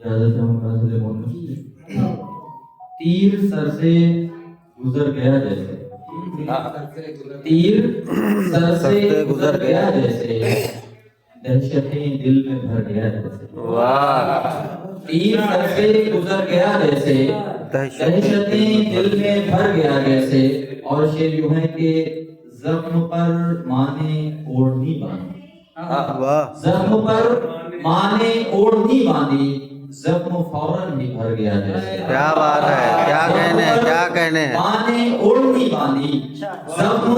इजाजत है हमरा से बोलने की। तीर सर से गुजर गया जैसे, तीर सर से गुजर गया जैसे, दहशतें दिल में भर गया जैसे। वाह। तीर सर से गुजर गया जैसे, दहशतें दिल में भर गया जैसे। और शेर यूं है कि जख्म पर माने ओढ़नी बांधी, वाह। जख्म पर माने ओढ़नी बांधी, जख्म फौरन ही भर गया जैसे। क्या बात है, क्या कहने, क्या कहने। माने ओढ़नी बांधी, जख्म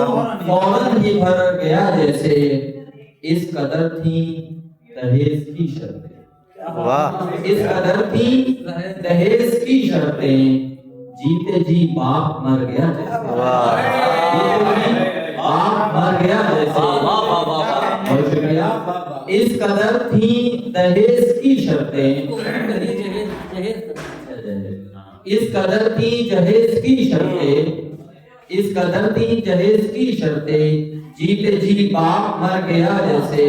फौरन ही भर गया जैसे। इस कदर थी दहेज की शर्तें, वाह। इस कदर थी दहेज की शर्तें, जीते जी बाप मर गया जैसे। वाह। जीते जी बाप मर गया जैसे। बहुत शुक्रिया। इस कदर थी दहेज की शर्तें, इस कदर थी जहेज की शर्तें, इस कदर थी जहेज की शर्तें, जीते जी बाप मर गया जैसे।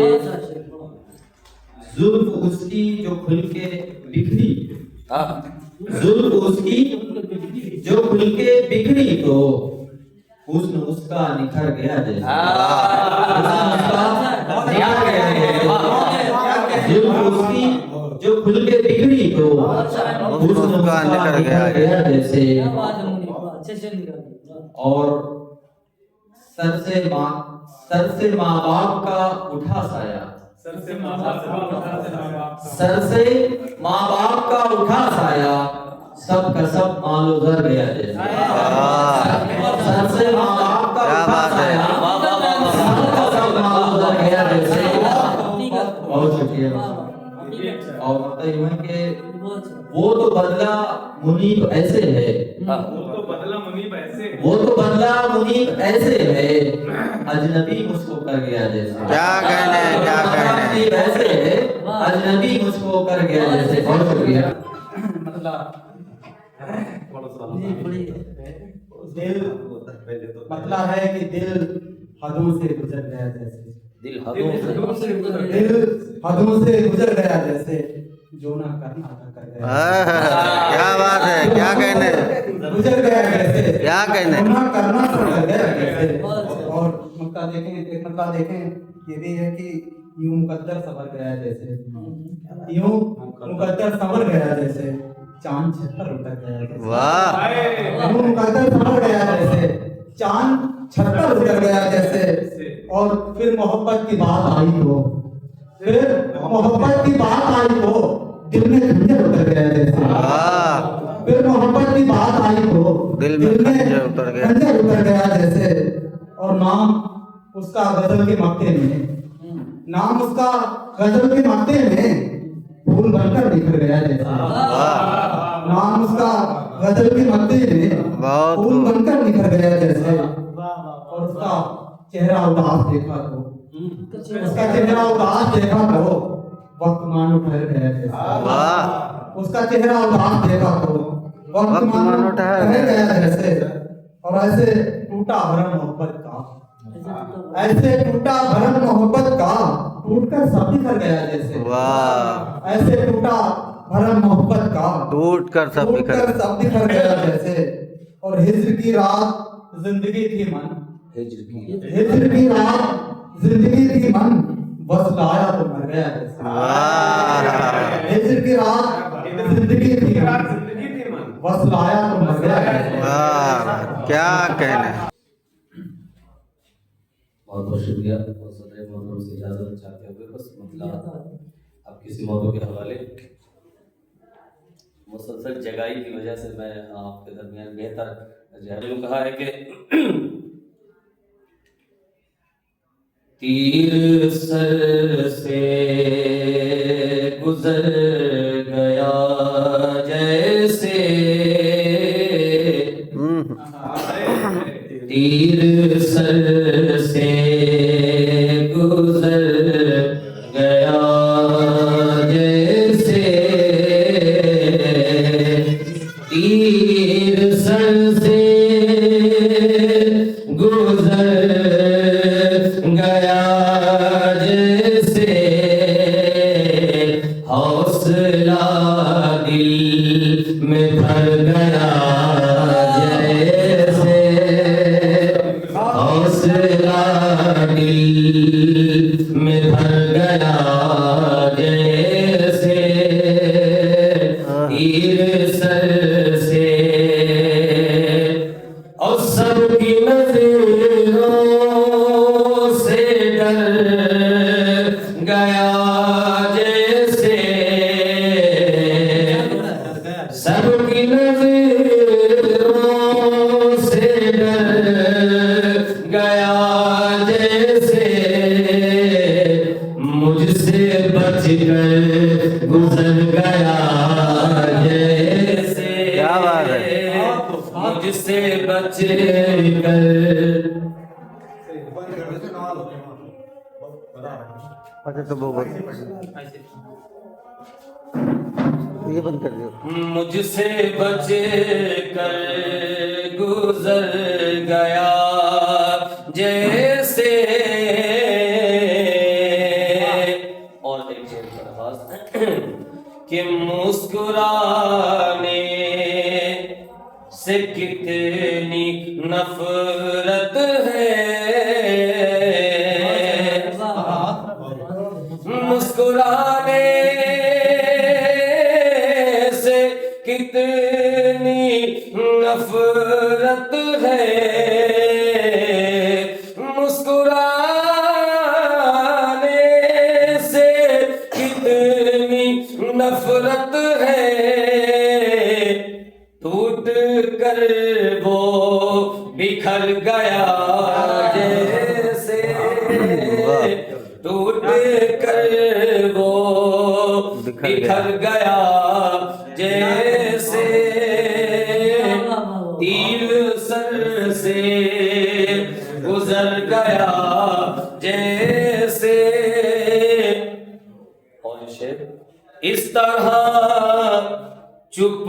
जुल्फ उसकी जो खुल के बिखरी, जुल्फ उसकी जो खुल के बिखरी तो हुस्न उसका निखर गया जैसे। हुस्न उसका निखर गया जैसे। जुल्फ उसकी जो खुल के बिखरी तो हुस्न उसका निखर गया जैसे। और सर से माँ बाप का उठा साया, सर से माँ बाप का उठा साया, सब का सब मालो धर गया जैसे। सर से माँ बाप का उठा साया, सब का सब मालो धर गया जैसे। बहुत शुक्रिया। और मतलब यूं है कि वो तो बदला मुनीब ऐसे है, वो तो बदला मुनीब ऐसे है, अजनबी मुझको कर गया जैसे। क्या कहने, क्या कहने। मुनीब ऐसे है, अजनबी मुझको कर गया जैसे। बहुत शुक्रिया। दिल मतलब है कि दिल हदों से गुजर गया जैसे, दिल हदों से गुजर गया जैसे, जो ना करना था कर गया। क्या बात है, क्या कहने, गुजर गया जैसे, क्या कहने। जो ना करना था कर गया जैसे। और मक्का देखें, एक मक्का देखें, ये भी है कि यूं मुकद्दर सवर गया जैसे, यूं मुकद्दर सवर गया जैसे, चांद छत पर उतर गया जैसे। वाह। यूं मुकद्दर सवर गया जैसे, चांद छत पर उतर गया जैसे। और फिर मोहब्बत की बात आई तो, फिर मोहब्बत की बात आई तो दिल में खंजर उतर गया जैसे। फिर मोहब्बत की बात आई तो दिल में खंजर उतर गया जैसे। और नाम उसका गजल के मक्ते में, नाम उसका गजल के मक्ते में फूल बनकर बिखर गया जैसे। नाम उसका गजल के मक्ते में फूल बनकर बिखर गया जैसे। और उसका चेहरा उदास देखा तो, उसका चेहरा उदास देखा तो वक्त मानो ठहर गया जैसे। उसका चेहरा उदास देखा तो वक्त मानो ठहर गया जैसे। और ऐसे टूटा भरम मोहब्बत का, ऐसे टूटा भरम मोहब्बत का, टूटकर सब बिखर गया जैसे। ऐसे टूटा भरम मोहब्बत का, टूटकर सब बिखर गया जैसे। और हिज्र की रात जिंदगी थी मन, हिज्र की रात जिंदगी थी मन, बस लाया तो मर गया जैसे। हिज्र की रात जिंदगी थी मन, बस लाया तो मर गया जैसे। क्या कहने। बहुत बहुत शुक्रिया। और सदर मोहतरम से इजाजत चाहते हुए बस मतलब अब किसी मौजूद के हवाले मुसलसल जगाई की वजह से मैं आपके दरमियान बेहतर जो कहा है कि तीर सर से गुजर गया जैसे, तीर सर से गुजर गया जैसे, तीर सर से गुजर गया जैसे, हौसला भर गया जैसे तीर सर से और सबकी नजरों से डर गया जैसे सबकी नजरों से डर गया जैसे मुझसे बच कर गुजर गया जैसे क्या बात है। मुझसे बच कर अच्छा तो वो बंद ये बंद कर दियो। मुझसे बच कर गुजर गया जैसे और एक शेर का खास कि मुस्कुराने से कितनी नफरत है मुस्कुराने से कितनी नफरत है मुस्कुराने से कितनी नफरत है टूट कर वो बिखर गया जैसे टूट कर वो बिखर गया जैसे तीर सर से गुजर गया जैसे और शेर इस तरह चुप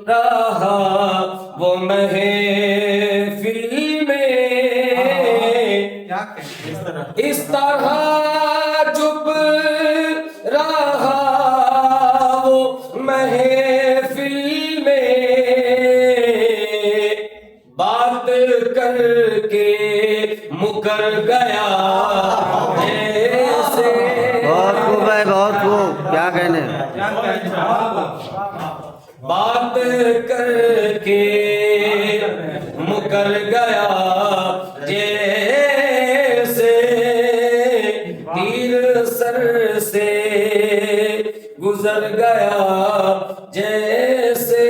रहा वो महफिल में इस तरह चुप रहा वो महफिल में बात करके मुकर गया जैसे बहुत खूब है, बहुत खूब। क्या कहने। बात करके मुकर गया जैसे तीर सर से गुजर गया जैसे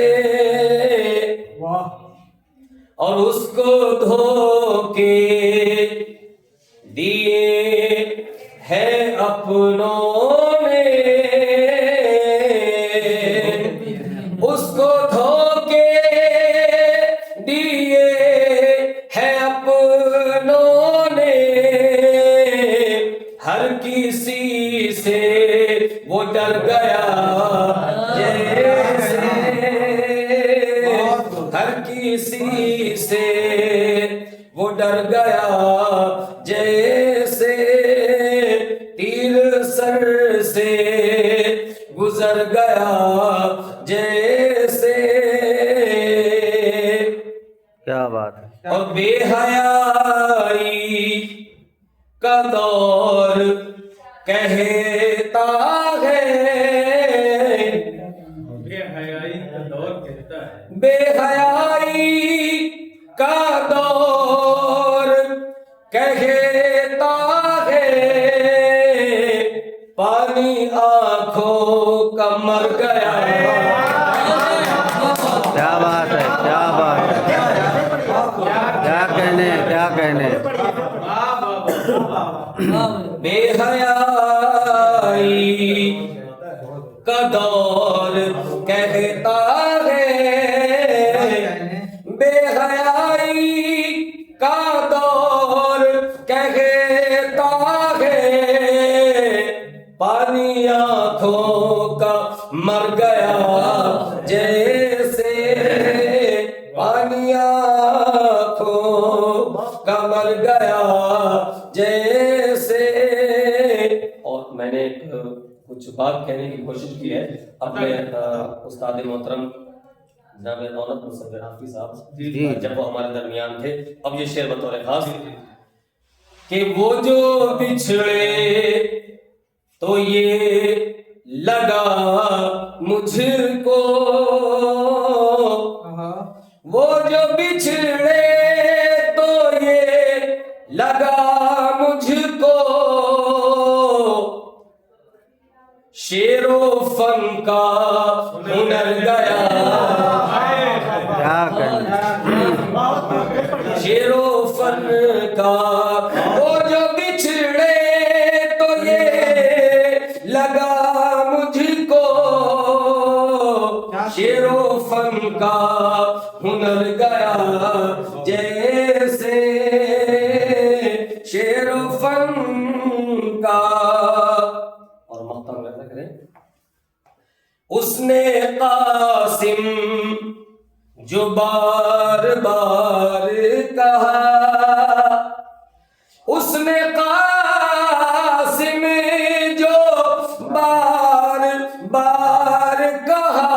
और उसको धोखे दिए है अपनों ने उसको धोखे दिए है अपनों ने हर किसी से वो डर गया जैसे हर किसी से वो डर गया जैसे तीर सर से गुजर गया जैसे क्या बात है। और बेहयाई का दौर कहता है बेहयाई का दौर कहता है बेहयाई का दौर कहता है पानी आंखों का मर गया क्या बात है, क्या बात है। क्या कहने, क्या कहने। बेहयाई का दौर कहता है बेहयाई का दौर कहता है पानी आंखों का मर गया जैसे पानी आंखों का मर गया जैसे और मैंने कुछ बात कहने की कोशिश की है अपने उस्ताद मोहतरम जनाब दौलत मुसव्विर हाफिज साहब जी। जब वो हमारे दरमियान थे अब ये शेर बतौर खास कि वो जो बिछड़े तो ये लगा मुझको, वो जो बिछड़े तो ये लगा मुझको, शेरो फन का हुनर गया, क्या कहने शेरो फन का, वो जो बिछड़े तो ये लगा मुझको, शेरो फन का हुनर गया, जैसे शेरो फन का। और मक्तम ऐसा करें, उसने कासिम जो बार बार कहा, उसने कासिम जो बार बार कहा,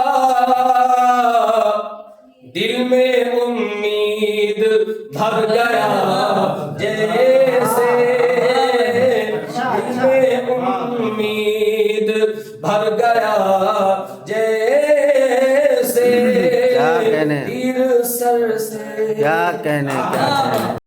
दिल में उम्मीद भर गया, जैसे दिल में उम्मीद भर गया, जैसे क्या कहने तीर सर से, क्या कहने क्या कहने